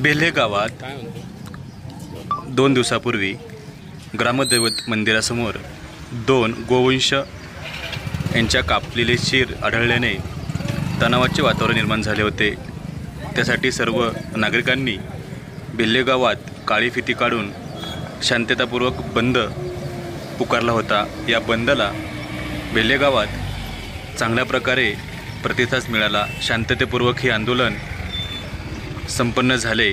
बेल्हे गावात 2 दिवसापूर्वी ग्रामदैवत मंदिरासमोर 2 गोवंश यांच्या कापलेले शीर आढळल्याने तणावाचे वातावरण निर्माण झाले होते। त्यासाठी सर्व नागरिकांनी बेल्हे गावात काळी फिती काढून शांततापूर्वक बंद पुकारला होता। या बंदला बेल्हे गावात चांगल्या प्रकारे प्रतिसाद मिळाला। शांततेपूर्वक हे आंदोलन संपन्न झाले।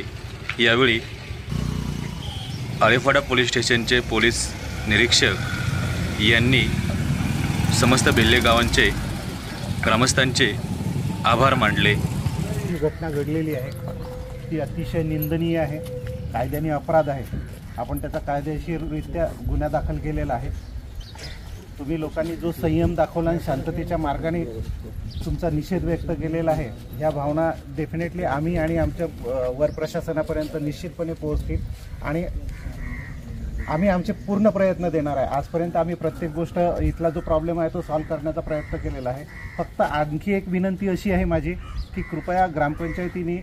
यावेळी आळेफाटा पोलीस स्टेशनचे पोलीस निरीक्षक यांनी समस्त बेल्हे गावांचे ग्रामस्थांचे आभार मानले। ही घटना घडलेली आहे ती अतिशय निंदनीय आहे, कायद्याने अपराध आहे। आपण त्याचा कायदेशीररित्या गुन्हा दाखल केलेला आहे। तुम्ही लोकांनी जो संयम दाखवला आणि शांततेच्या मार्गाने तुमचा निषेध व्यक्त केलेला आहे, ह्या भावना डेफिनेटली आम्ही आणि आमच्या वर प्रशासनापर्यंत निश्चितपणे पोहोचतील आणि आम्ही आमचे पूर्ण प्रयत्न देणार आहे। आजपर्यंत आम्ही प्रत्येक गोष्ट इथला जो प्रॉब्लेम आहे तो सॉल्व्ह करण्याचा प्रयत्न केलेला आहे। फक्त आणखी एक विनंती अशी आहे माझी की कृपया ग्रामपंचायतीने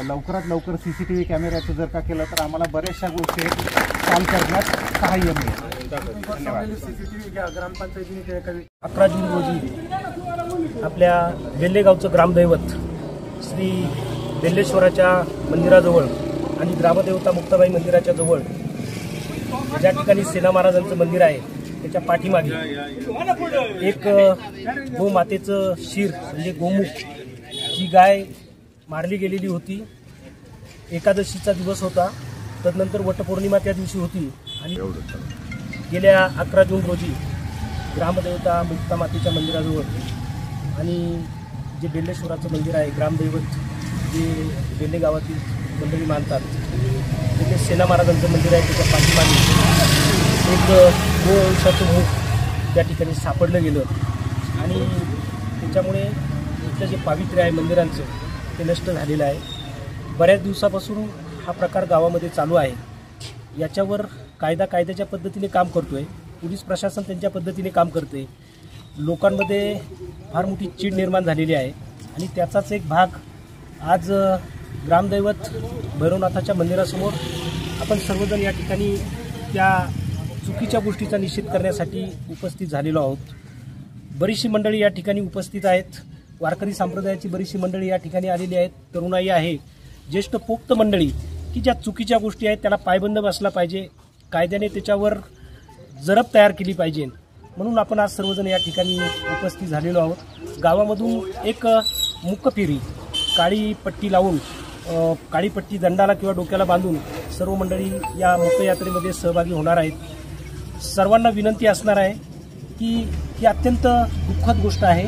लवकरात लवकर CCTV कॅमेऱ्याचं जर का केलं तर आम्हाला बऱ्याचशा गोष्टी सॉल्व्ह करण्यात सहाय्य मिळेल। धन्यवाद। 11 जून रोजी आपल्या बेल्हे गावचं ग्रामदैवत श्री बेल्हेश्वराच्या मंदिराजवळ आणि ग्रामदेवता मुक्ताबाई मंदिराच्या जवळ ज्या ठिकाणी सेना महाराजांचं मंदिर आहे त्याच्या पाठीमागे एक गोमातेचं शीर म्हणजे गोमुख जी गाय मारली गेलेली होती। एकादशीचा दिवस होता, तदनंतर वटपौर्णिमा त्या दिवशी होती आणि गेल्या 11 जून रोजी ग्रामदेवता मुक्तामातेच्या मंदिराजवळ आणि जे बेल्हेश्वराचं मंदिर आहे ग्रामदैवत जे बेल्हे गावातील मंडळी मानतात तिथे सेना महाराजांचं मंदिर आहे त्याच्या पाठीमागे एक गोवंशाचं मुख त्या ठिकाणी सापडलं गेलं आणि त्याच्यामुळे इथलं जे पावित्र्य आहे मंदिरांचं ते नष्ट झालेलं आहे। बऱ्याच दिवसापासून हा प्रकार गावामध्ये चालू आहे। याच्यावर कायद्याच्या पद्धतीने काम करतोय, पोलीस प्रशासन त्यांच्या पद्धतीने काम करते। लोकांमध्ये फार मोठी चीड निर्माण झालेली आहे आणि त्याचाच एक भाग आज ग्रामदैवत भैरवनाथाच्या मंदिरासमोर आपण सर्वजण या ठिकाणी त्या चुकीच्या गोष्टीचा निषेध करण्यासाठी उपस्थित झालेलो आहोत। बरीचशी मंडळी या ठिकाणी उपस्थित आहेत, वारकरी संप्रदायाची बरीचशी मंडळी या ठिकाणी आलेली आहेत, तरुणाई आहे, ज्येष्ठ पोक्त मंडळी की ज्या चुकीच्या गोष्टी आहेत त्याला पायबंद बसला पाहिजे, कायद्याने त्याच्यावर जरब तयार केली पाहिजे, म्हणून आपण आज सर्वजण या ठिकाणी उपस्थित झालेलो आहोत। गावामधून एक मुकफेरी काळी पट्टी लावून काळी पट्टी दंडाला किंवा डोक्याला बांधून सर्व मंडळी या मुकयात्रेमध्ये सहभागी होणार आहेत। सर्वांना विनंती असणार आहे की ही अत्यंत दुःखद गोष्ट आहे।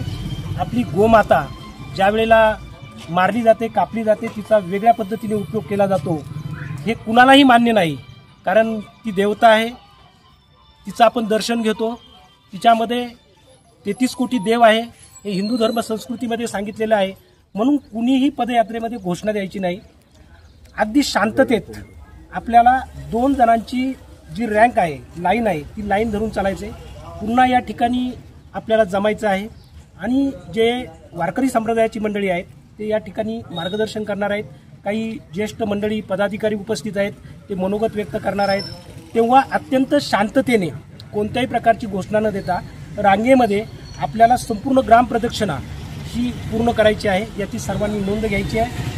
आपली गोमाता ज्या वेळेला मारली जाते, कापली जाते, तिचा वेगळ्या पद्धतीने उपयोग केला जातो, हे कुणालाही मान्य नाही। कारण ती देवता आहे, तिचं आपण दर्शन घेतो, तिच्यामध्ये 33 कोटी देव आहे हे हिंदू धर्म संस्कृतीमध्ये सांगितलेलं आहे। म्हणून कुणीही पदयात्रेमध्ये घोषणा द्यायची नाही। अगदी शांततेत आपल्याला 2 जणांची जी रँक आहे, लाईन आहे, ती लाईन धरून चालायचे। पुन्हा या ठिकाणी आपल्याला जमायचं आहे आणि जे वारकरी संप्रदायाची मंडळी आहेत ते या ठिकाणी मार्गदर्शन करणार आहेत। काही ज्येष्ठ मंडळी पदाधिकारी उपस्थित आहेत, ते मनोगत व्यक्त करणार आहेत। तेव्हा अत्यंत शांततेने कोणत्याही प्रकारची घोषणा न देता रांगेमध्ये आपल्याला संपूर्ण ग्राम प्रदक्षिणा ही पूर्ण करायची आहे, याची सर्वांनी नोंद घ्यायची आहे।